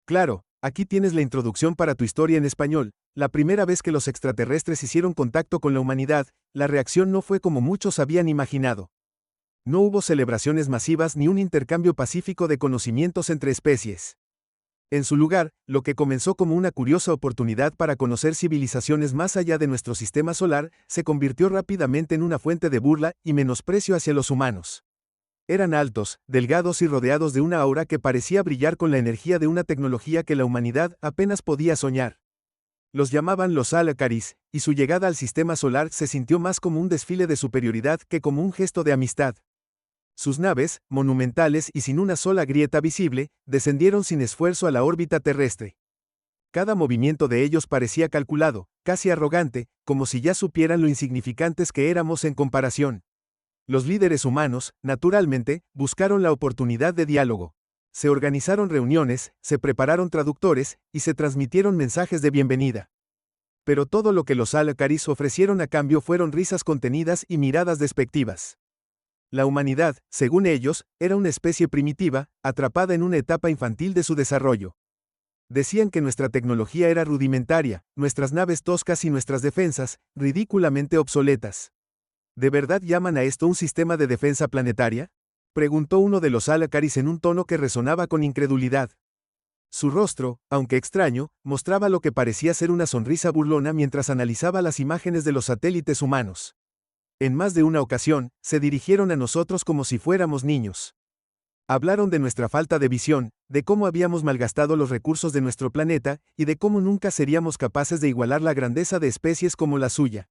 Claro, aquí tienes la introducción para tu historia en español. La primera vez que los extraterrestres hicieron contacto con la humanidad, la reacción no fue como muchos habían imaginado. No hubo celebraciones masivas ni un intercambio pacífico de conocimientos entre especies. En su lugar, lo que comenzó como una curiosa oportunidad para conocer civilizaciones más allá de nuestro sistema solar, se convirtió rápidamente en una fuente de burla y menosprecio hacia los humanos. Eran altos, delgados y rodeados de una aura que parecía brillar con la energía de una tecnología que la humanidad apenas podía soñar. Los llamaban los Alacaris, y su llegada al sistema solar se sintió más como un desfile de superioridad que como un gesto de amistad. Sus naves, monumentales y sin una sola grieta visible, descendieron sin esfuerzo a la órbita terrestre. Cada movimiento de ellos parecía calculado, casi arrogante, como si ya supieran lo insignificantes que éramos en comparación. Los líderes humanos, naturalmente, buscaron la oportunidad de diálogo. Se organizaron reuniones, se prepararon traductores, y se transmitieron mensajes de bienvenida. Pero todo lo que los Alacaris ofrecieron a cambio fueron risas contenidas y miradas despectivas. La humanidad, según ellos, era una especie primitiva, atrapada en una etapa infantil de su desarrollo. Decían que nuestra tecnología era rudimentaria, nuestras naves toscas y nuestras defensas, ridículamente obsoletas. ¿De verdad llaman a esto un sistema de defensa planetaria?, preguntó uno de los Alacaris en un tono que resonaba con incredulidad. Su rostro, aunque extraño, mostraba lo que parecía ser una sonrisa burlona mientras analizaba las imágenes de los satélites humanos. En más de una ocasión, se dirigieron a nosotros como si fuéramos niños. Hablaron de nuestra falta de visión, de cómo habíamos malgastado los recursos de nuestro planeta, y de cómo nunca seríamos capaces de igualar la grandeza de especies como la suya.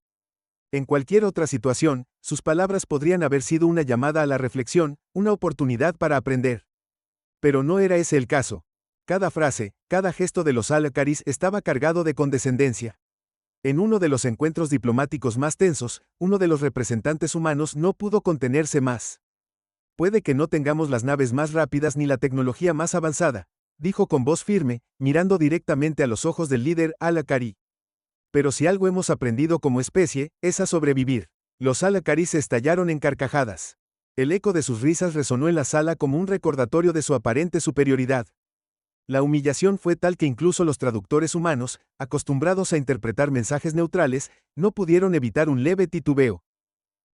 En cualquier otra situación, sus palabras podrían haber sido una llamada a la reflexión, una oportunidad para aprender. Pero no era ese el caso. Cada frase, cada gesto de los Alacaris estaba cargado de condescendencia. En uno de los encuentros diplomáticos más tensos, uno de los representantes humanos no pudo contenerse más. Puede que no tengamos las naves más rápidas ni la tecnología más avanzada, dijo con voz firme, mirando directamente a los ojos del líder Alacari. Pero si algo hemos aprendido como especie, es a sobrevivir. Los Alacaris estallaron en carcajadas. El eco de sus risas resonó en la sala como un recordatorio de su aparente superioridad. La humillación fue tal que incluso los traductores humanos, acostumbrados a interpretar mensajes neutrales, no pudieron evitar un leve titubeo.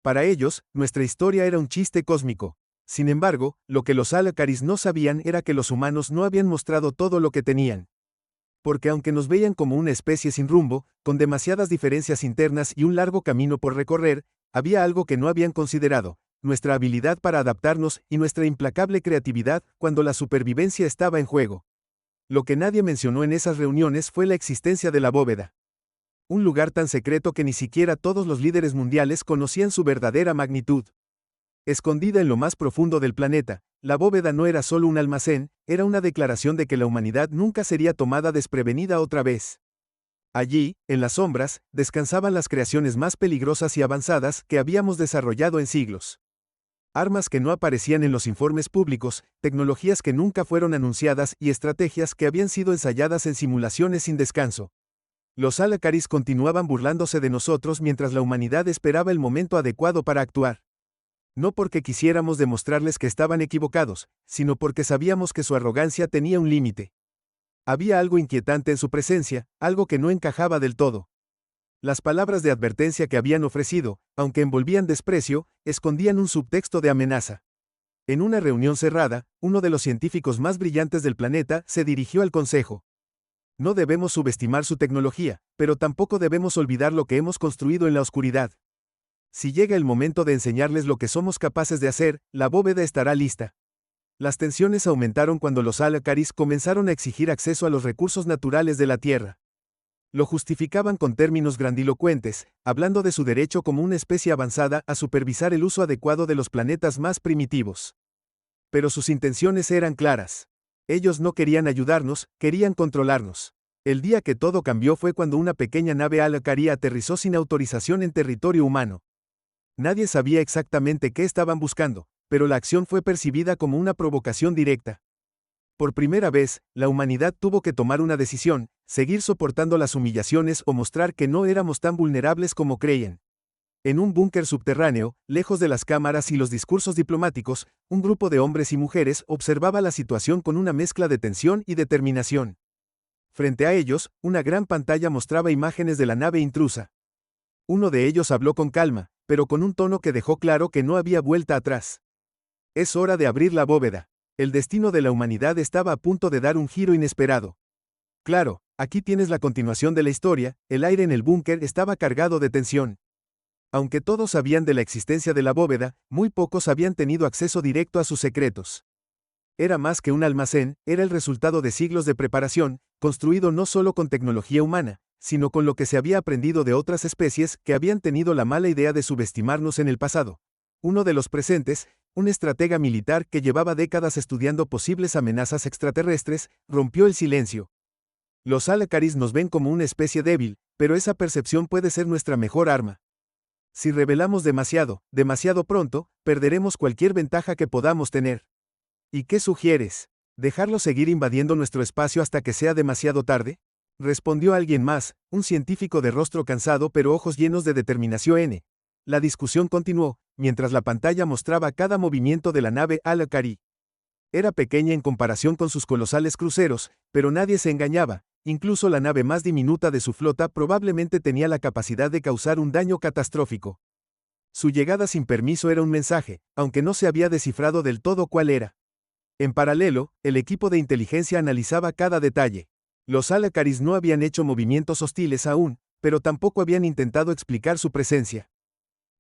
Para ellos, nuestra historia era un chiste cósmico. Sin embargo, lo que los Alacaris no sabían era que los humanos no habían mostrado todo lo que tenían. Porque aunque nos veían como una especie sin rumbo, con demasiadas diferencias internas y un largo camino por recorrer, había algo que no habían considerado: nuestra habilidad para adaptarnos y nuestra implacable creatividad cuando la supervivencia estaba en juego. Lo que nadie mencionó en esas reuniones fue la existencia de la bóveda. Un lugar tan secreto que ni siquiera todos los líderes mundiales conocían su verdadera magnitud. Escondida en lo más profundo del planeta, la bóveda no era solo un almacén, era una declaración de que la humanidad nunca sería tomada desprevenida otra vez. Allí, en las sombras, descansaban las creaciones más peligrosas y avanzadas que habíamos desarrollado en siglos. Armas que no aparecían en los informes públicos, tecnologías que nunca fueron anunciadas y estrategias que habían sido ensayadas en simulaciones sin descanso. Los Alacaris continuaban burlándose de nosotros mientras la humanidad esperaba el momento adecuado para actuar. No porque quisiéramos demostrarles que estaban equivocados, sino porque sabíamos que su arrogancia tenía un límite. Había algo inquietante en su presencia, algo que no encajaba del todo. Las palabras de advertencia que habían ofrecido, aunque envolvían desprecio, escondían un subtexto de amenaza. En una reunión cerrada, uno de los científicos más brillantes del planeta se dirigió al consejo. No debemos subestimar su tecnología, pero tampoco debemos olvidar lo que hemos construido en la oscuridad. Si llega el momento de enseñarles lo que somos capaces de hacer, la bóveda estará lista. Las tensiones aumentaron cuando los Alacaris comenzaron a exigir acceso a los recursos naturales de la Tierra. Lo justificaban con términos grandilocuentes, hablando de su derecho como una especie avanzada a supervisar el uso adecuado de los planetas más primitivos. Pero sus intenciones eran claras. Ellos no querían ayudarnos, querían controlarnos. El día que todo cambió fue cuando una pequeña nave Alacari aterrizó sin autorización en territorio humano. Nadie sabía exactamente qué estaban buscando, pero la acción fue percibida como una provocación directa. Por primera vez, la humanidad tuvo que tomar una decisión: seguir soportando las humillaciones o mostrar que no éramos tan vulnerables como creían. En un búnker subterráneo, lejos de las cámaras y los discursos diplomáticos, un grupo de hombres y mujeres observaba la situación con una mezcla de tensión y determinación. Frente a ellos, una gran pantalla mostraba imágenes de la nave intrusa. Uno de ellos habló con calma, pero con un tono que dejó claro que no había vuelta atrás. Es hora de abrir la bóveda. El destino de la humanidad estaba a punto de dar un giro inesperado. Claro, aquí tienes la continuación de la historia. El aire en el búnker estaba cargado de tensión. Aunque todos sabían de la existencia de la bóveda, muy pocos habían tenido acceso directo a sus secretos. Era más que un almacén, era el resultado de siglos de preparación, construido no solo con tecnología humana, sino con lo que se había aprendido de otras especies que habían tenido la mala idea de subestimarnos en el pasado. Uno de los presentes, un estratega militar que llevaba décadas estudiando posibles amenazas extraterrestres, rompió el silencio. Los Alacaris nos ven como una especie débil, pero esa percepción puede ser nuestra mejor arma. Si revelamos demasiado pronto, perderemos cualquier ventaja que podamos tener. ¿Y qué sugieres? ¿Dejarlos seguir invadiendo nuestro espacio hasta que sea demasiado tarde? Respondió alguien más, un científico de rostro cansado pero ojos llenos de determinación. La discusión continuó, mientras la pantalla mostraba cada movimiento de la nave Alacari. Era pequeña en comparación con sus colosales cruceros, pero nadie se engañaba, incluso la nave más diminuta de su flota probablemente tenía la capacidad de causar un daño catastrófico. Su llegada sin permiso era un mensaje, aunque no se había descifrado del todo cuál era. En paralelo, el equipo de inteligencia analizaba cada detalle. Los Alacaris no habían hecho movimientos hostiles aún, pero tampoco habían intentado explicar su presencia.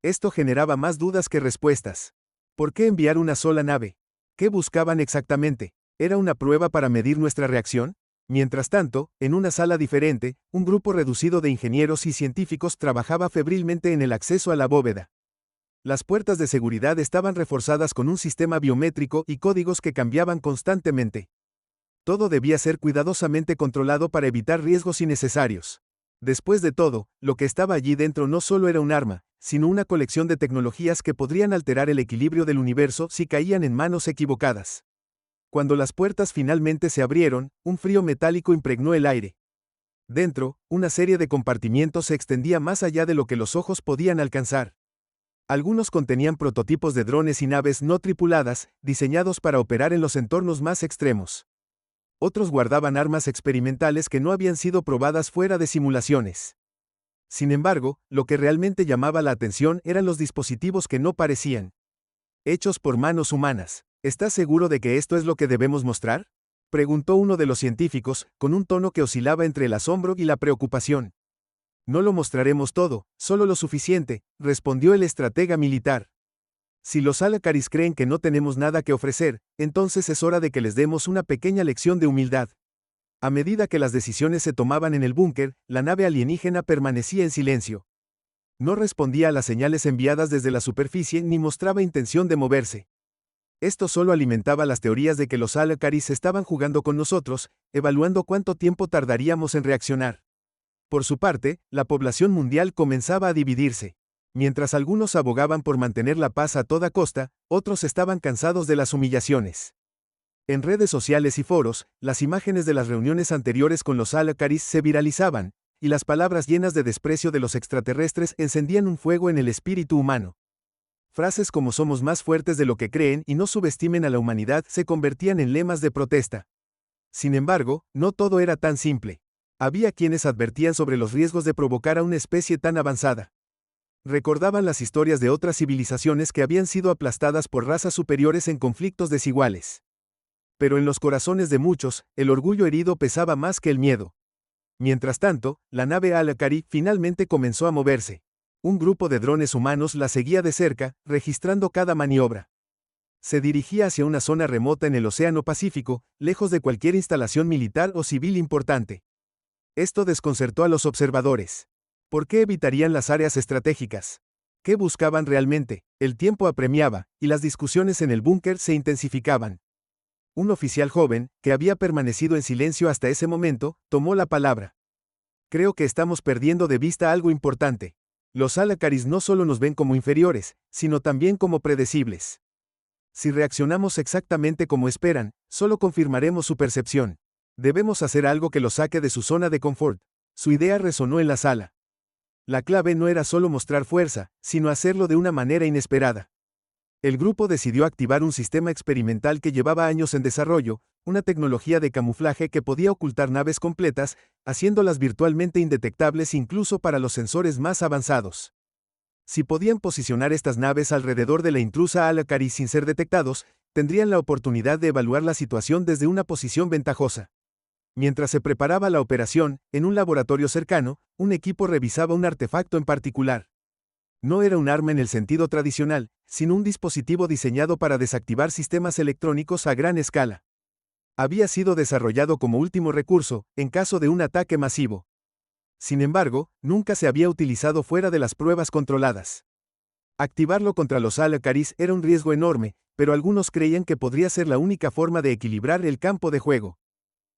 Esto generaba más dudas que respuestas. ¿Por qué enviar una sola nave? ¿Qué buscaban exactamente? ¿Era una prueba para medir nuestra reacción? Mientras tanto, en una sala diferente, un grupo reducido de ingenieros y científicos trabajaba febrilmente en el acceso a la bóveda. Las puertas de seguridad estaban reforzadas con un sistema biométrico y códigos que cambiaban constantemente. Todo debía ser cuidadosamente controlado para evitar riesgos innecesarios. Después de todo, lo que estaba allí dentro no solo era un arma, sino una colección de tecnologías que podrían alterar el equilibrio del universo si caían en manos equivocadas. Cuando las puertas finalmente se abrieron, un frío metálico impregnó el aire. Dentro, una serie de compartimientos se extendía más allá de lo que los ojos podían alcanzar. Algunos contenían prototipos de drones y naves no tripuladas, diseñados para operar en los entornos más extremos. Otros guardaban armas experimentales que no habían sido probadas fuera de simulaciones. Sin embargo, lo que realmente llamaba la atención eran los dispositivos que no parecían hechos por manos humanas. ¿Estás seguro de que esto es lo que debemos mostrar? Preguntó uno de los científicos, con un tono que oscilaba entre el asombro y la preocupación. No lo mostraremos todo, solo lo suficiente, respondió el estratega militar. Si los Alacaris creen que no tenemos nada que ofrecer, entonces es hora de que les demos una pequeña lección de humildad. A medida que las decisiones se tomaban en el búnker, la nave alienígena permanecía en silencio. No respondía a las señales enviadas desde la superficie ni mostraba intención de moverse. Esto solo alimentaba las teorías de que los Alacaris estaban jugando con nosotros, evaluando cuánto tiempo tardaríamos en reaccionar. Por su parte, la población mundial comenzaba a dividirse. Mientras algunos abogaban por mantener la paz a toda costa, otros estaban cansados de las humillaciones. En redes sociales y foros, las imágenes de las reuniones anteriores con los Alacaris se viralizaban, y las palabras llenas de desprecio de los extraterrestres encendían un fuego en el espíritu humano. Frases como "somos más fuertes de lo que creen" y "no subestimen a la humanidad" se convertían en lemas de protesta. Sin embargo, no todo era tan simple. Había quienes advertían sobre los riesgos de provocar a una especie tan avanzada. Recordaban las historias de otras civilizaciones que habían sido aplastadas por razas superiores en conflictos desiguales. Pero en los corazones de muchos, el orgullo herido pesaba más que el miedo. Mientras tanto, la nave Alacari finalmente comenzó a moverse. Un grupo de drones humanos la seguía de cerca, registrando cada maniobra. Se dirigía hacia una zona remota en el Océano Pacífico, lejos de cualquier instalación militar o civil importante. Esto desconcertó a los observadores. ¿Por qué evitarían las áreas estratégicas? ¿Qué buscaban realmente? El tiempo apremiaba, y las discusiones en el búnker se intensificaban. Un oficial joven, que había permanecido en silencio hasta ese momento, tomó la palabra. Creo que estamos perdiendo de vista algo importante. Los Alacaris no solo nos ven como inferiores, sino también como predecibles. Si reaccionamos exactamente como esperan, solo confirmaremos su percepción. Debemos hacer algo que los saque de su zona de confort. Su idea resonó en la sala. La clave no era solo mostrar fuerza, sino hacerlo de una manera inesperada. El grupo decidió activar un sistema experimental que llevaba años en desarrollo, una tecnología de camuflaje que podía ocultar naves completas, haciéndolas virtualmente indetectables incluso para los sensores más avanzados. Si podían posicionar estas naves alrededor de la intrusa Al-Akari sin ser detectados, tendrían la oportunidad de evaluar la situación desde una posición ventajosa. Mientras se preparaba la operación, en un laboratorio cercano, un equipo revisaba un artefacto en particular. No era un arma en el sentido tradicional, sino un dispositivo diseñado para desactivar sistemas electrónicos a gran escala. Había sido desarrollado como último recurso, en caso de un ataque masivo. Sin embargo, nunca se había utilizado fuera de las pruebas controladas. Activarlo contra los Al-Akaris era un riesgo enorme, pero algunos creían que podría ser la única forma de equilibrar el campo de juego.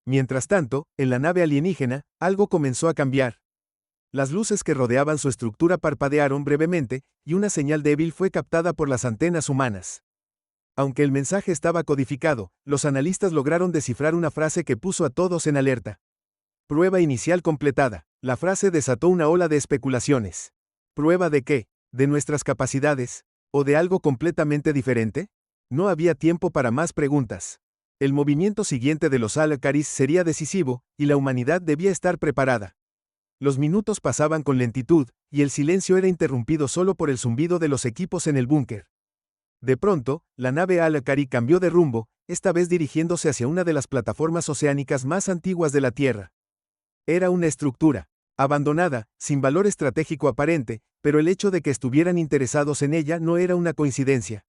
Mientras tanto, en la nave alienígena, algo comenzó a cambiar. Las luces que rodeaban su estructura parpadearon brevemente, y una señal débil fue captada por las antenas humanas. Aunque el mensaje estaba codificado, los analistas lograron descifrar una frase que puso a todos en alerta. Prueba inicial completada. La frase desató una ola de especulaciones. ¿Prueba de qué? ¿De nuestras capacidades? ¿O de algo completamente diferente? No había tiempo para más preguntas. El movimiento siguiente de los Al-Akaris sería decisivo, y la humanidad debía estar preparada. Los minutos pasaban con lentitud, y el silencio era interrumpido solo por el zumbido de los equipos en el búnker. De pronto, la nave Al-Akari cambió de rumbo, esta vez dirigiéndose hacia una de las plataformas oceánicas más antiguas de la Tierra. Era una estructura abandonada, sin valor estratégico aparente, pero el hecho de que estuvieran interesados en ella no era una coincidencia.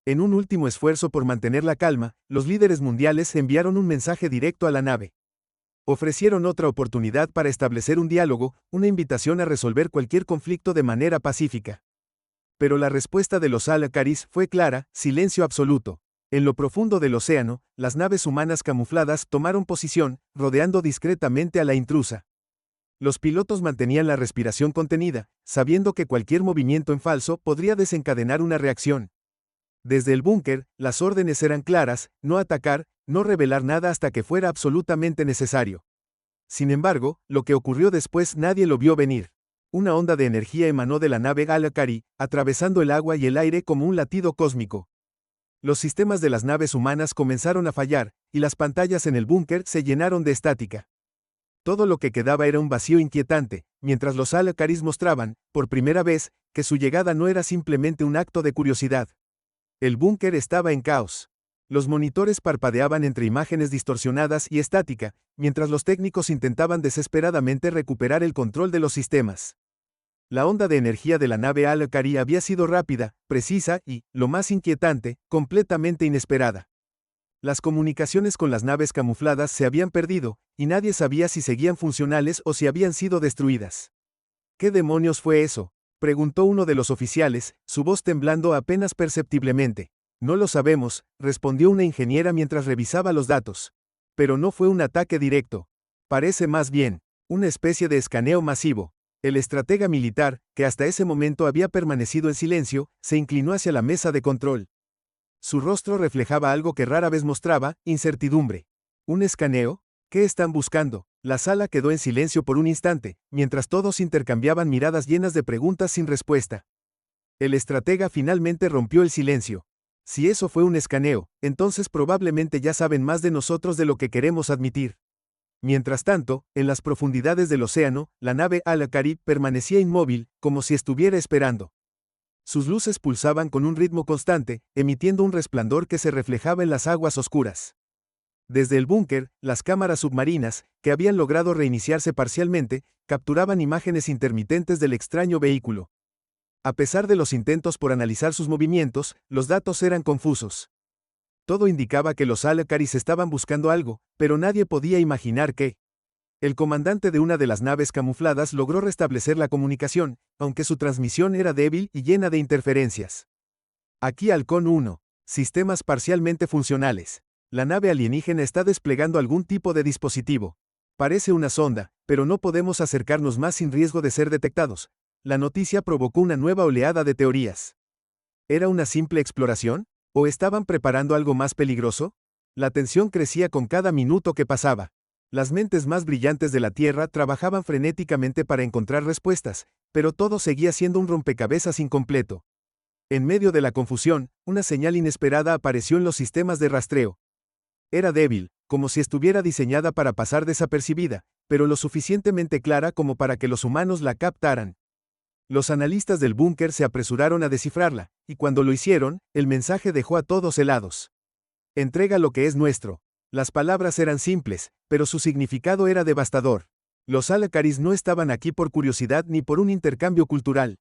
En un último esfuerzo por mantener la calma, los líderes mundiales enviaron un mensaje directo a la nave. Ofrecieron otra oportunidad para establecer un diálogo, una invitación a resolver cualquier conflicto de manera pacífica. Pero la respuesta de los Al-Akaris fue clara: silencio absoluto. En lo profundo del océano, las naves humanas camufladas tomaron posición, rodeando discretamente a la intrusa. Los pilotos mantenían la respiración contenida, sabiendo que cualquier movimiento en falso podría desencadenar una reacción. Desde el búnker, las órdenes eran claras: no atacar, no revelar nada hasta que fuera absolutamente necesario. Sin embargo, lo que ocurrió después nadie lo vio venir. Una onda de energía emanó de la nave Al-Akari, atravesando el agua y el aire como un latido cósmico. Los sistemas de las naves humanas comenzaron a fallar, y las pantallas en el búnker se llenaron de estática. Todo lo que quedaba era un vacío inquietante, mientras los Al-Akaris mostraban, por primera vez, que su llegada no era simplemente un acto de curiosidad. El búnker estaba en caos. Los monitores parpadeaban entre imágenes distorsionadas y estática, mientras los técnicos intentaban desesperadamente recuperar el control de los sistemas. La onda de energía de la nave Al-Akari había sido rápida, precisa y, lo más inquietante, completamente inesperada. Las comunicaciones con las naves camufladas se habían perdido, y nadie sabía si seguían funcionales o si habían sido destruidas. ¿Qué demonios fue eso?, preguntó uno de los oficiales, su voz temblando apenas perceptiblemente. No lo sabemos, respondió una ingeniera mientras revisaba los datos. Pero no fue un ataque directo. Parece más bien una especie de escaneo masivo. El estratega militar, que hasta ese momento había permanecido en silencio, se inclinó hacia la mesa de control. Su rostro reflejaba algo que rara vez mostraba: incertidumbre. ¿Un escaneo? ¿Qué están buscando? La sala quedó en silencio por un instante, mientras todos intercambiaban miradas llenas de preguntas sin respuesta. El estratega finalmente rompió el silencio. Si eso fue un escaneo, entonces probablemente ya saben más de nosotros de lo que queremos admitir. Mientras tanto, en las profundidades del océano, la nave Al-Akari permanecía inmóvil, como si estuviera esperando. Sus luces pulsaban con un ritmo constante, emitiendo un resplandor que se reflejaba en las aguas oscuras. Desde el búnker, las cámaras submarinas, que habían logrado reiniciarse parcialmente, capturaban imágenes intermitentes del extraño vehículo. A pesar de los intentos por analizar sus movimientos, los datos eran confusos. Todo indicaba que los Al-Akaris estaban buscando algo, pero nadie podía imaginar qué. El comandante de una de las naves camufladas logró restablecer la comunicación, aunque su transmisión era débil y llena de interferencias. Aquí Halcón 1. Sistemas parcialmente funcionales. La nave alienígena está desplegando algún tipo de dispositivo. Parece una sonda, pero no podemos acercarnos más sin riesgo de ser detectados. La noticia provocó una nueva oleada de teorías. ¿Era una simple exploración? ¿O estaban preparando algo más peligroso? La tensión crecía con cada minuto que pasaba. Las mentes más brillantes de la Tierra trabajaban frenéticamente para encontrar respuestas, pero todo seguía siendo un rompecabezas incompleto. En medio de la confusión, una señal inesperada apareció en los sistemas de rastreo. Era débil, como si estuviera diseñada para pasar desapercibida, pero lo suficientemente clara como para que los humanos la captaran. Los analistas del búnker se apresuraron a descifrarla, y cuando lo hicieron, el mensaje dejó a todos helados. Entrega lo que es nuestro. Las palabras eran simples, pero su significado era devastador. Los Alacaris no estaban aquí por curiosidad ni por un intercambio cultural.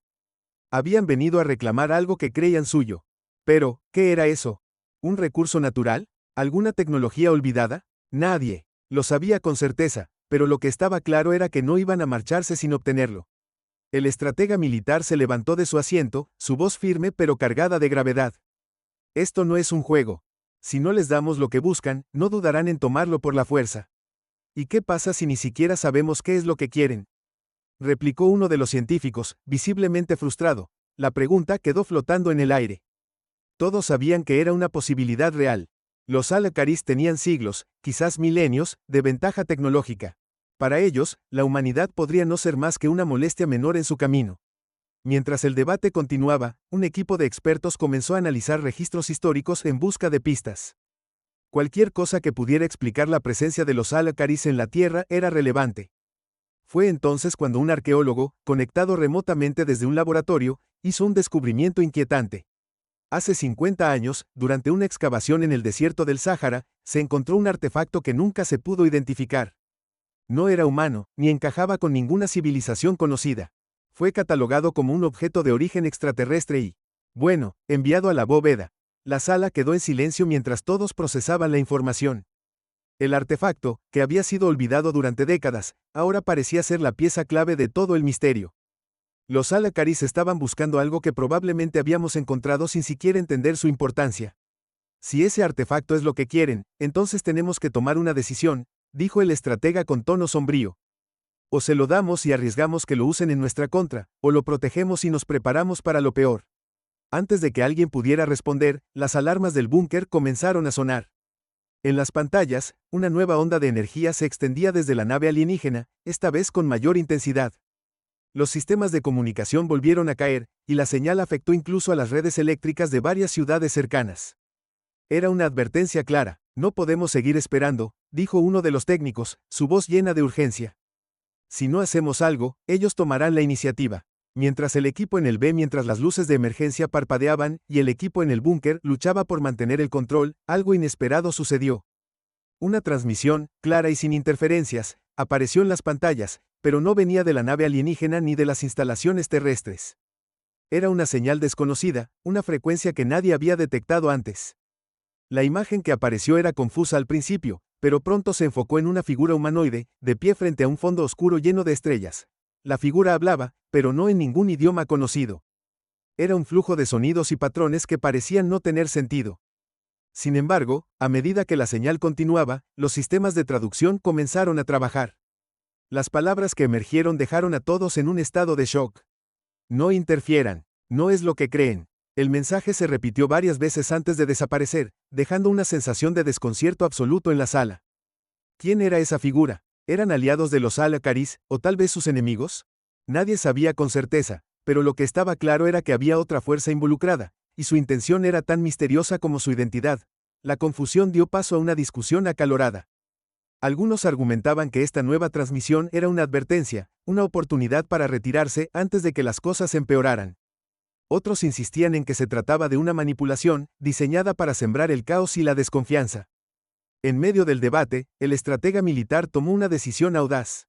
Habían venido a reclamar algo que creían suyo. Pero, ¿qué era eso? ¿Un recurso natural? ¿Alguna tecnología olvidada? Nadie lo sabía con certeza, pero lo que estaba claro era que no iban a marcharse sin obtenerlo. El estratega militar se levantó de su asiento, su voz firme pero cargada de gravedad. Esto no es un juego. Si no les damos lo que buscan, no dudarán en tomarlo por la fuerza. ¿Y qué pasa si ni siquiera sabemos qué es lo que quieren? Replicó uno de los científicos, visiblemente frustrado. La pregunta quedó flotando en el aire. Todos sabían que era una posibilidad real. Los Alacaris tenían siglos, quizás milenios, de ventaja tecnológica. Para ellos, la humanidad podría no ser más que una molestia menor en su camino. Mientras el debate continuaba, un equipo de expertos comenzó a analizar registros históricos en busca de pistas. Cualquier cosa que pudiera explicar la presencia de los Alacaris en la Tierra era relevante. Fue entonces cuando un arqueólogo, conectado remotamente desde un laboratorio, hizo un descubrimiento inquietante. Hace 50 años, durante una excavación en el desierto del Sáhara, se encontró un artefacto que nunca se pudo identificar. No era humano, ni encajaba con ninguna civilización conocida. Fue catalogado como un objeto de origen extraterrestre y, bueno, enviado a la bóveda. La sala quedó en silencio mientras todos procesaban la información. El artefacto, que había sido olvidado durante décadas, ahora parecía ser la pieza clave de todo el misterio. Los Alacaris estaban buscando algo que probablemente habíamos encontrado sin siquiera entender su importancia. Si ese artefacto es lo que quieren, entonces tenemos que tomar una decisión, dijo el estratega con tono sombrío. O se lo damos y arriesgamos que lo usen en nuestra contra, o lo protegemos y nos preparamos para lo peor. Antes de que alguien pudiera responder, las alarmas del búnker comenzaron a sonar. En las pantallas, una nueva onda de energía se extendía desde la nave alienígena, esta vez con mayor intensidad. Los sistemas de comunicación volvieron a caer, y la señal afectó incluso a las redes eléctricas de varias ciudades cercanas. Era una advertencia clara. No podemos seguir esperando, dijo uno de los técnicos, su voz llena de urgencia. Si no hacemos algo, ellos tomarán la iniciativa. Mientras las luces de emergencia parpadeaban y el equipo en el búnker luchaba por mantener el control, algo inesperado sucedió. Una transmisión, clara y sin interferencias, apareció en las pantallas, pero no venía de la nave alienígena ni de las instalaciones terrestres. Era una señal desconocida, una frecuencia que nadie había detectado antes. La imagen que apareció era confusa al principio, pero pronto se enfocó en una figura humanoide, de pie frente a un fondo oscuro lleno de estrellas. La figura hablaba, pero no en ningún idioma conocido. Era un flujo de sonidos y patrones que parecían no tener sentido. Sin embargo, a medida que la señal continuaba, los sistemas de traducción comenzaron a trabajar. Las palabras que emergieron dejaron a todos en un estado de shock. No interfieran. No es lo que creen. El mensaje se repitió varias veces antes de desaparecer, dejando una sensación de desconcierto absoluto en la sala. ¿Quién era esa figura? ¿Eran aliados de los Alacaris, o tal vez sus enemigos? Nadie sabía con certeza, pero lo que estaba claro era que había otra fuerza involucrada, y su intención era tan misteriosa como su identidad. La confusión dio paso a una discusión acalorada. Algunos argumentaban que esta nueva transmisión era una advertencia, una oportunidad para retirarse antes de que las cosas empeoraran. Otros insistían en que se trataba de una manipulación, diseñada para sembrar el caos y la desconfianza. En medio del debate, el estratega militar tomó una decisión audaz.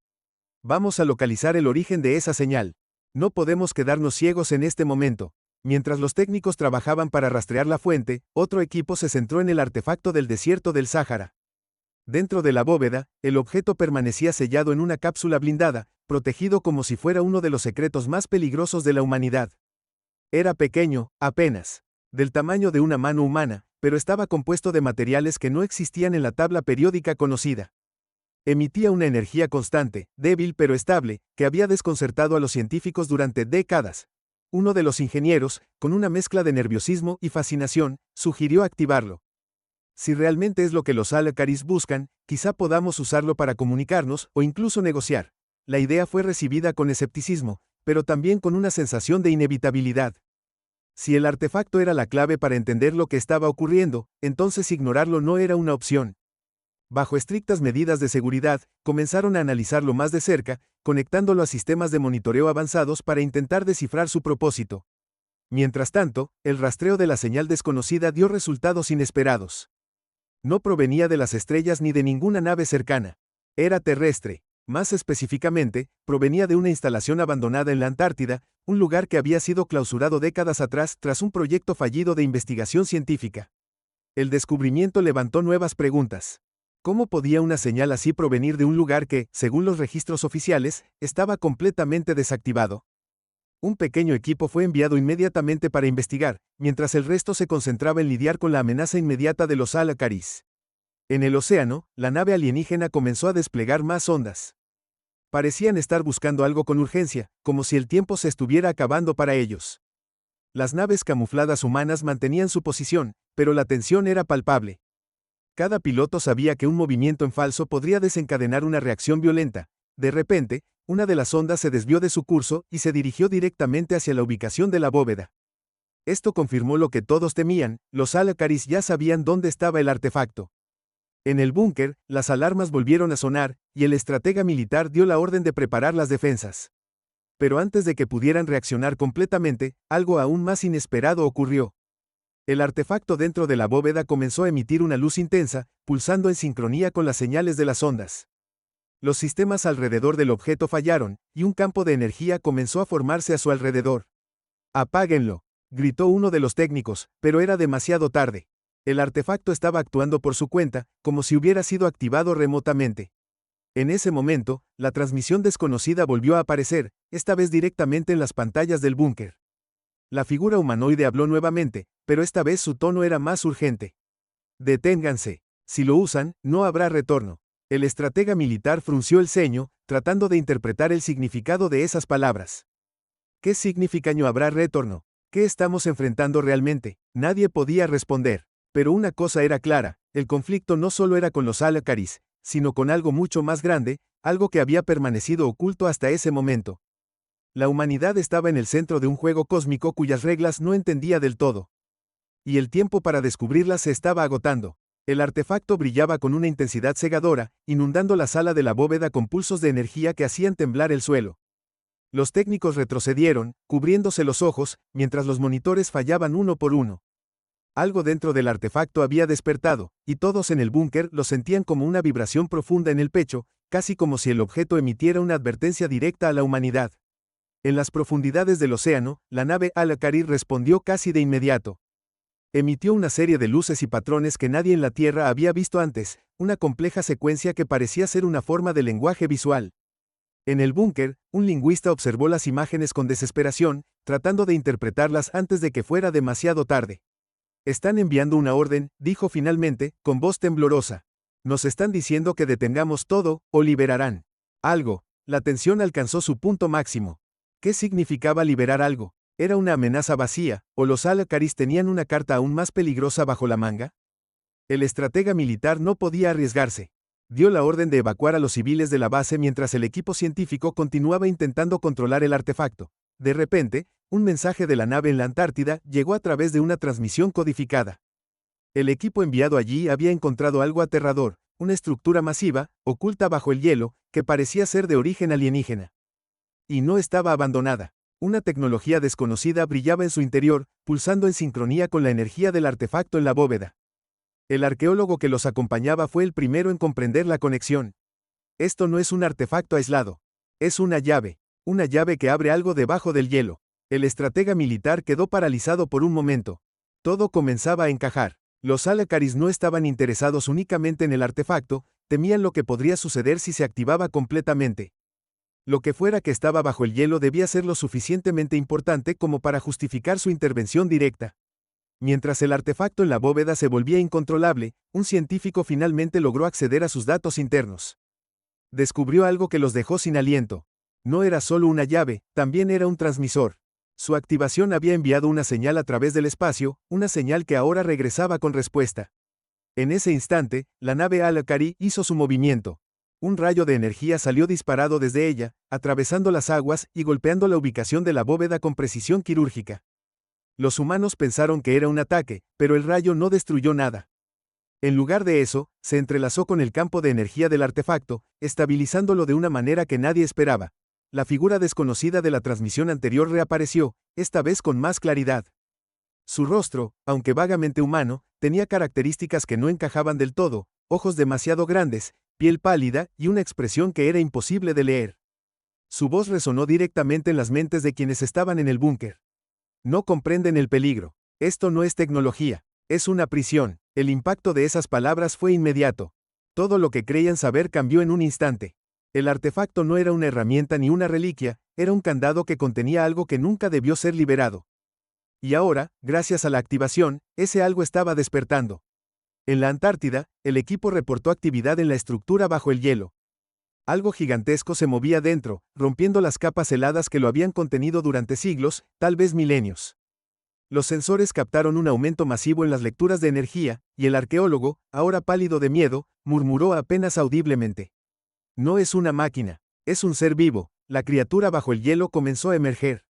Vamos a localizar el origen de esa señal. No podemos quedarnos ciegos en este momento. Mientras los técnicos trabajaban para rastrear la fuente, otro equipo se centró en el artefacto del desierto del Sáhara. Dentro de la bóveda, el objeto permanecía sellado en una cápsula blindada, protegido como si fuera uno de los secretos más peligrosos de la humanidad. Era pequeño, apenas del tamaño de una mano humana, pero estaba compuesto de materiales que no existían en la tabla periódica conocida. Emitía una energía constante, débil pero estable, que había desconcertado a los científicos durante décadas. Uno de los ingenieros, con una mezcla de nerviosismo y fascinación, sugirió activarlo. Si realmente es lo que los Alacaris buscan, quizá podamos usarlo para comunicarnos o incluso negociar. La idea fue recibida con escepticismo, pero también con una sensación de inevitabilidad. Si el artefacto era la clave para entender lo que estaba ocurriendo, entonces ignorarlo no era una opción. Bajo estrictas medidas de seguridad, comenzaron a analizarlo más de cerca, conectándolo a sistemas de monitoreo avanzados para intentar descifrar su propósito. Mientras tanto, el rastreo de la señal desconocida dio resultados inesperados. No provenía de las estrellas ni de ninguna nave cercana. Era terrestre. Más específicamente, provenía de una instalación abandonada en la Antártida, un lugar que había sido clausurado décadas atrás tras un proyecto fallido de investigación científica. El descubrimiento levantó nuevas preguntas. ¿Cómo podía una señal así provenir de un lugar que, según los registros oficiales, estaba completamente desactivado? Un pequeño equipo fue enviado inmediatamente para investigar, mientras el resto se concentraba en lidiar con la amenaza inmediata de los Al-Akaris. En el océano, la nave alienígena comenzó a desplegar más ondas. Parecían estar buscando algo con urgencia, como si el tiempo se estuviera acabando para ellos. Las naves camufladas humanas mantenían su posición, pero la tensión era palpable. Cada piloto sabía que un movimiento en falso podría desencadenar una reacción violenta. De repente, una de las ondas se desvió de su curso y se dirigió directamente hacia la ubicación de la bóveda. Esto confirmó lo que todos temían: los Al-Akaris ya sabían dónde estaba el artefacto. En el búnker, las alarmas volvieron a sonar, y el estratega militar dio la orden de preparar las defensas. Pero antes de que pudieran reaccionar completamente, algo aún más inesperado ocurrió. El artefacto dentro de la bóveda comenzó a emitir una luz intensa, pulsando en sincronía con las señales de las ondas. Los sistemas alrededor del objeto fallaron, y un campo de energía comenzó a formarse a su alrededor. «¡Apáguenlo!», gritó uno de los técnicos, pero era demasiado tarde. El artefacto estaba actuando por su cuenta, como si hubiera sido activado remotamente. En ese momento, la transmisión desconocida volvió a aparecer, esta vez directamente en las pantallas del búnker. La figura humanoide habló nuevamente, pero esta vez su tono era más urgente. «Deténganse. Si lo usan, no habrá retorno». El estratega militar frunció el ceño, tratando de interpretar el significado de esas palabras. ¿Qué significa no habrá retorno? ¿Qué estamos enfrentando realmente? Nadie podía responder. Pero una cosa era clara: el conflicto no solo era con los Al-Akaris, sino con algo mucho más grande, algo que había permanecido oculto hasta ese momento. La humanidad estaba en el centro de un juego cósmico cuyas reglas no entendía del todo. Y el tiempo para descubrirlas se estaba agotando. El artefacto brillaba con una intensidad cegadora, inundando la sala de la bóveda con pulsos de energía que hacían temblar el suelo. Los técnicos retrocedieron, cubriéndose los ojos, mientras los monitores fallaban uno por uno. Algo dentro del artefacto había despertado, y todos en el búnker lo sentían como una vibración profunda en el pecho, casi como si el objeto emitiera una advertencia directa a la humanidad. En las profundidades del océano, la nave Al-Akari respondió casi de inmediato. Emitió una serie de luces y patrones que nadie en la Tierra había visto antes, una compleja secuencia que parecía ser una forma de lenguaje visual. En el búnker, un lingüista observó las imágenes con desesperación, tratando de interpretarlas antes de que fuera demasiado tarde. «Están enviando una orden», dijo finalmente, con voz temblorosa. «Nos están diciendo que detengamos todo, o liberarán algo». La tensión alcanzó su punto máximo. ¿Qué significaba liberar algo? ¿Era una amenaza vacía, o los Al-Akaris tenían una carta aún más peligrosa bajo la manga? El estratega militar no podía arriesgarse. Dio la orden de evacuar a los civiles de la base mientras el equipo científico continuaba intentando controlar el artefacto. De repente, un mensaje de la nave en la Antártida llegó a través de una transmisión codificada. El equipo enviado allí había encontrado algo aterrador: una estructura masiva, oculta bajo el hielo, que parecía ser de origen alienígena. Y no estaba abandonada. Una tecnología desconocida brillaba en su interior, pulsando en sincronía con la energía del artefacto en la bóveda. El arqueólogo que los acompañaba fue el primero en comprender la conexión. Esto no es un artefacto aislado. Es una llave que abre algo debajo del hielo. El estratega militar quedó paralizado por un momento. Todo comenzaba a encajar. Los Al-Akaris no estaban interesados únicamente en el artefacto, temían lo que podría suceder si se activaba completamente. Lo que fuera que estaba bajo el hielo debía ser lo suficientemente importante como para justificar su intervención directa. Mientras el artefacto en la bóveda se volvía incontrolable, un científico finalmente logró acceder a sus datos internos. Descubrió algo que los dejó sin aliento. No era solo una llave, también era un transmisor. Su activación había enviado una señal a través del espacio, una señal que ahora regresaba con respuesta. En ese instante, la nave Al-Akari hizo su movimiento. Un rayo de energía salió disparado desde ella, atravesando las aguas y golpeando la ubicación de la bóveda con precisión quirúrgica. Los humanos pensaron que era un ataque, pero el rayo no destruyó nada. En lugar de eso, se entrelazó con el campo de energía del artefacto, estabilizándolo de una manera que nadie esperaba. La figura desconocida de la transmisión anterior reapareció, esta vez con más claridad. Su rostro, aunque vagamente humano, tenía características que no encajaban del todo, ojos demasiado grandes, piel pálida y una expresión que era imposible de leer. Su voz resonó directamente en las mentes de quienes estaban en el búnker. No comprenden el peligro. Esto no es tecnología, es una prisión. El impacto de esas palabras fue inmediato. Todo lo que creían saber cambió en un instante. El artefacto no era una herramienta ni una reliquia, era un candado que contenía algo que nunca debió ser liberado. Y ahora, gracias a la activación, ese algo estaba despertando. En la Antártida, el equipo reportó actividad en la estructura bajo el hielo. Algo gigantesco se movía dentro, rompiendo las capas heladas que lo habían contenido durante siglos, tal vez milenios. Los sensores captaron un aumento masivo en las lecturas de energía, y el arqueólogo, ahora pálido de miedo, murmuró apenas audiblemente. No es una máquina, es un ser vivo. La criatura bajo el hielo comenzó a emerger.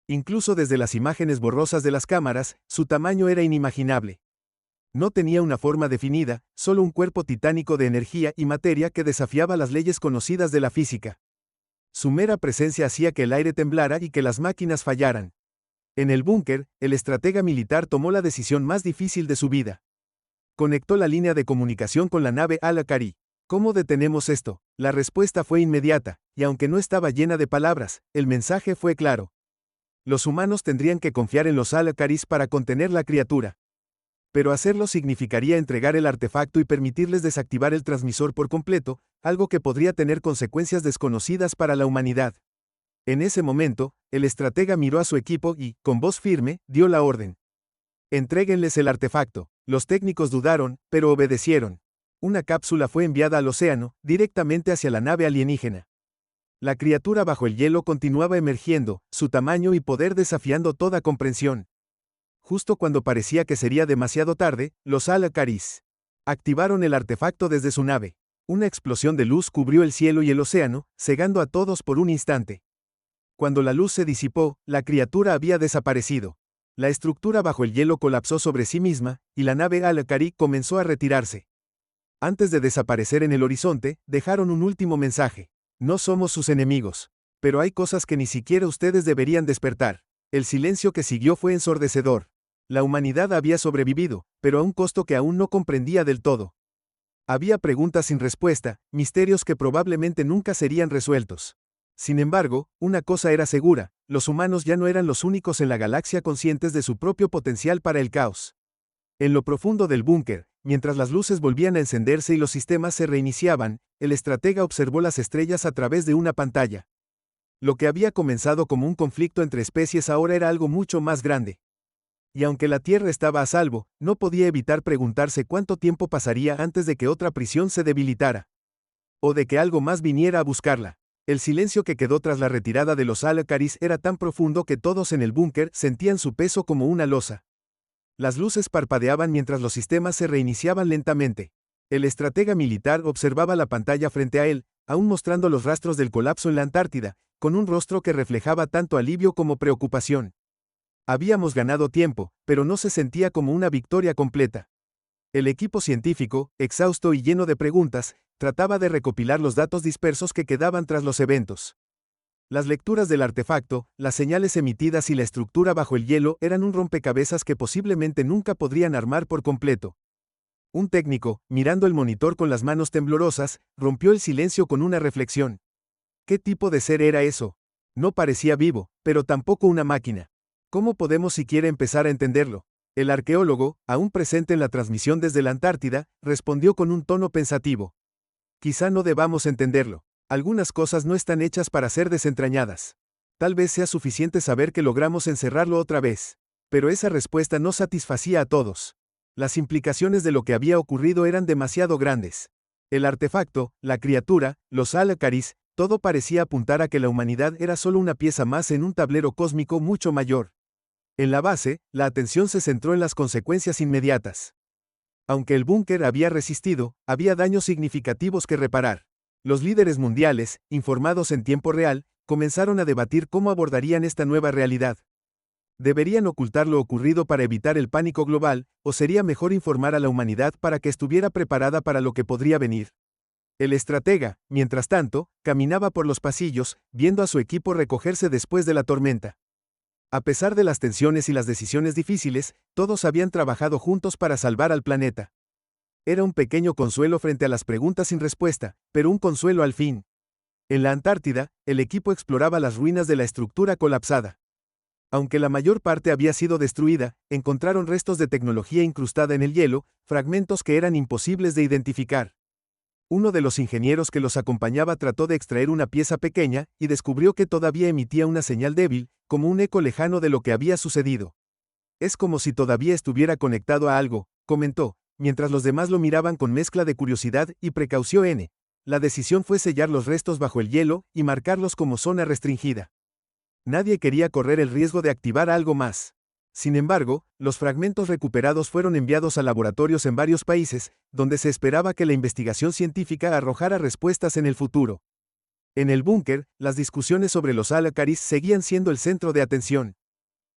Incluso desde las imágenes borrosas de las cámaras, su tamaño era inimaginable. No tenía una forma definida, solo un cuerpo titánico de energía y materia que desafiaba las leyes conocidas de la física. Su mera presencia hacía que el aire temblara y que las máquinas fallaran. En el búnker, el estratega militar tomó la decisión más difícil de su vida. Conectó la línea de comunicación con la nave Al-Akari. ¿Cómo detenemos esto? La respuesta fue inmediata, y aunque no estaba llena de palabras, el mensaje fue claro. Los humanos tendrían que confiar en los Al-Akaris para contener la criatura. Pero hacerlo significaría entregar el artefacto y permitirles desactivar el transmisor por completo, algo que podría tener consecuencias desconocidas para la humanidad. En ese momento, el estratega miró a su equipo y, con voz firme, dio la orden. Entréguenles el artefacto. Los técnicos dudaron, pero obedecieron. Una cápsula fue enviada al océano, directamente hacia la nave alienígena. La criatura bajo el hielo continuaba emergiendo, su tamaño y poder desafiando toda comprensión. Justo cuando parecía que sería demasiado tarde, los Al-Akaris activaron el artefacto desde su nave. Una explosión de luz cubrió el cielo y el océano, cegando a todos por un instante. Cuando la luz se disipó, la criatura había desaparecido. La estructura bajo el hielo colapsó sobre sí misma, y la nave Al-Akari comenzó a retirarse. Antes de desaparecer en el horizonte, dejaron un último mensaje. No somos sus enemigos. Pero hay cosas que ni siquiera ustedes deberían despertar. El silencio que siguió fue ensordecedor. La humanidad había sobrevivido, pero a un costo que aún no comprendía del todo. Había preguntas sin respuesta, misterios que probablemente nunca serían resueltos. Sin embargo, una cosa era segura, los humanos ya no eran los únicos en la galaxia conscientes de su propio potencial para el caos. En lo profundo del búnker, mientras las luces volvían a encenderse y los sistemas se reiniciaban, el estratega observó las estrellas a través de una pantalla. Lo que había comenzado como un conflicto entre especies ahora era algo mucho más grande. Y aunque la Tierra estaba a salvo, no podía evitar preguntarse cuánto tiempo pasaría antes de que otra prisión se debilitara. O de que algo más viniera a buscarla. El silencio que quedó tras la retirada de los Al-Akaris era tan profundo que todos en el búnker sentían su peso como una losa. Las luces parpadeaban mientras los sistemas se reiniciaban lentamente. El estratega militar observaba la pantalla frente a él, aún mostrando los rastros del colapso en la Antártida, con un rostro que reflejaba tanto alivio como preocupación. Habíamos ganado tiempo, pero no se sentía como una victoria completa. El equipo científico, exhausto y lleno de preguntas, trataba de recopilar los datos dispersos que quedaban tras los eventos. Las lecturas del artefacto, las señales emitidas y la estructura bajo el hielo eran un rompecabezas que posiblemente nunca podrían armar por completo. Un técnico, mirando el monitor con las manos temblorosas, rompió el silencio con una reflexión. ¿Qué tipo de ser era eso? No parecía vivo, pero tampoco una máquina. ¿Cómo podemos siquiera empezar a entenderlo? El arqueólogo, aún presente en la transmisión desde la Antártida, respondió con un tono pensativo. Quizá no debamos entenderlo. Algunas cosas no están hechas para ser desentrañadas. Tal vez sea suficiente saber que logramos encerrarlo otra vez. Pero esa respuesta no satisfacía a todos. Las implicaciones de lo que había ocurrido eran demasiado grandes. El artefacto, la criatura, los Al-Akaris, todo parecía apuntar a que la humanidad era solo una pieza más en un tablero cósmico mucho mayor. En la base, la atención se centró en las consecuencias inmediatas. Aunque el búnker había resistido, había daños significativos que reparar. Los líderes mundiales, informados en tiempo real, comenzaron a debatir cómo abordarían esta nueva realidad. ¿Deberían ocultar lo ocurrido para evitar el pánico global, o sería mejor informar a la humanidad para que estuviera preparada para lo que podría venir? El estratega, mientras tanto, caminaba por los pasillos, viendo a su equipo recogerse después de la tormenta. A pesar de las tensiones y las decisiones difíciles, todos habían trabajado juntos para salvar al planeta. Era un pequeño consuelo frente a las preguntas sin respuesta, pero un consuelo al fin. En la Antártida, el equipo exploraba las ruinas de la estructura colapsada. Aunque la mayor parte había sido destruida, encontraron restos de tecnología incrustada en el hielo, fragmentos que eran imposibles de identificar. Uno de los ingenieros que los acompañaba trató de extraer una pieza pequeña y descubrió que todavía emitía una señal débil, como un eco lejano de lo que había sucedido. Es como si todavía estuviera conectado a algo, comentó, mientras los demás lo miraban con mezcla de curiosidad y precaución. La decisión fue sellar los restos bajo el hielo y marcarlos como zona restringida. Nadie quería correr el riesgo de activar algo más. Sin embargo, los fragmentos recuperados fueron enviados a laboratorios en varios países, donde se esperaba que la investigación científica arrojara respuestas en el futuro. En el búnker, las discusiones sobre los Alacaris seguían siendo el centro de atención.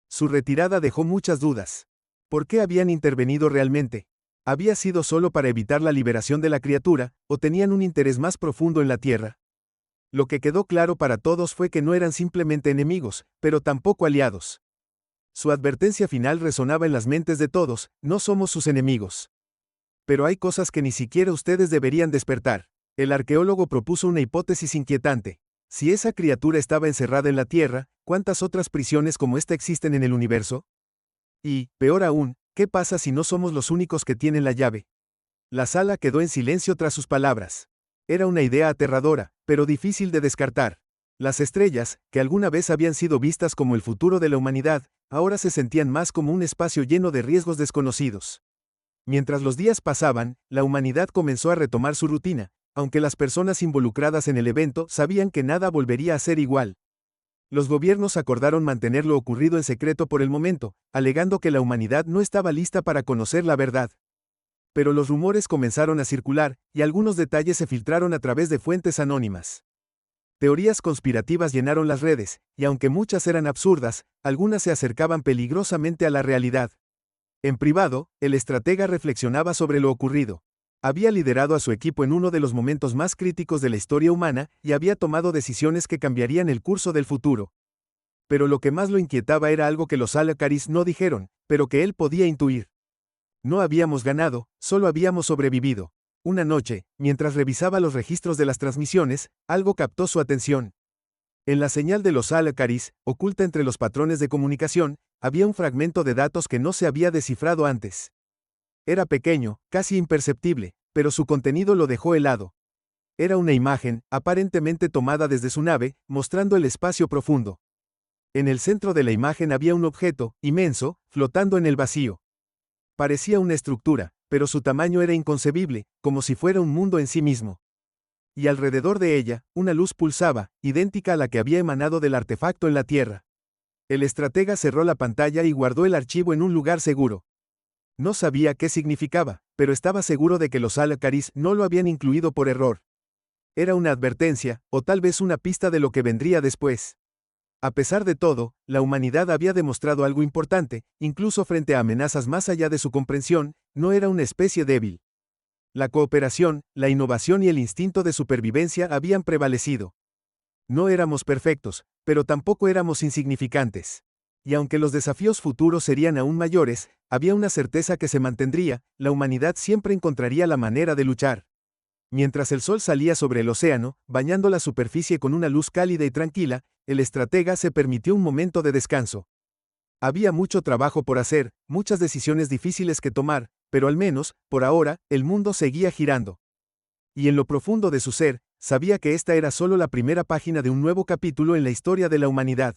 Su retirada dejó muchas dudas. ¿Por qué habían intervenido realmente? ¿Había sido solo para evitar la liberación de la criatura, o tenían un interés más profundo en la Tierra? Lo que quedó claro para todos fue que no eran simplemente enemigos, pero tampoco aliados. Su advertencia final resonaba en las mentes de todos: no somos sus enemigos. Pero hay cosas que ni siquiera ustedes deberían despertar. El arqueólogo propuso una hipótesis inquietante. Si esa criatura estaba encerrada en la Tierra, ¿cuántas otras prisiones como esta existen en el universo? Y, peor aún, ¿qué pasa si no somos los únicos que tienen la llave? La sala quedó en silencio tras sus palabras. Era una idea aterradora, pero difícil de descartar. Las estrellas, que alguna vez habían sido vistas como el futuro de la humanidad, ahora se sentían más como un espacio lleno de riesgos desconocidos. Mientras los días pasaban, la humanidad comenzó a retomar su rutina, aunque las personas involucradas en el evento sabían que nada volvería a ser igual. Los gobiernos acordaron mantener lo ocurrido en secreto por el momento, alegando que la humanidad no estaba lista para conocer la verdad. Pero los rumores comenzaron a circular, y algunos detalles se filtraron a través de fuentes anónimas. Teorías conspirativas llenaron las redes, y aunque muchas eran absurdas, algunas se acercaban peligrosamente a la realidad. En privado, el estratega reflexionaba sobre lo ocurrido. Había liderado a su equipo en uno de los momentos más críticos de la historia humana, y había tomado decisiones que cambiarían el curso del futuro. Pero lo que más lo inquietaba era algo que los Alacaris no dijeron, pero que él podía intuir. No habíamos ganado, solo habíamos sobrevivido. Una noche, mientras revisaba los registros de las transmisiones, algo captó su atención. En la señal de los Alacaris, oculta entre los patrones de comunicación, había un fragmento de datos que no se había descifrado antes. Era pequeño, casi imperceptible, pero su contenido lo dejó helado. Era una imagen, aparentemente tomada desde su nave, mostrando el espacio profundo. En el centro de la imagen había un objeto, inmenso, flotando en el vacío. Parecía una estructura, pero su tamaño era inconcebible, como si fuera un mundo en sí mismo. Y alrededor de ella, una luz pulsaba, idéntica a la que había emanado del artefacto en la Tierra. El estratega cerró la pantalla y guardó el archivo en un lugar seguro. No sabía qué significaba, pero estaba seguro de que los Alacaris no lo habían incluido por error. Era una advertencia, o tal vez una pista de lo que vendría después. A pesar de todo, la humanidad había demostrado algo importante, incluso frente a amenazas más allá de su comprensión, no era una especie débil. La cooperación, la innovación y el instinto de supervivencia habían prevalecido. No éramos perfectos, pero tampoco éramos insignificantes. Y aunque los desafíos futuros serían aún mayores, había una certeza que se mantendría: la humanidad siempre encontraría la manera de luchar. Mientras el sol salía sobre el océano, bañando la superficie con una luz cálida y tranquila, el estratega se permitió un momento de descanso. Había mucho trabajo por hacer, muchas decisiones difíciles que tomar, pero al menos, por ahora, el mundo seguía girando. Y en lo profundo de su ser, sabía que esta era solo la primera página de un nuevo capítulo en la historia de la humanidad.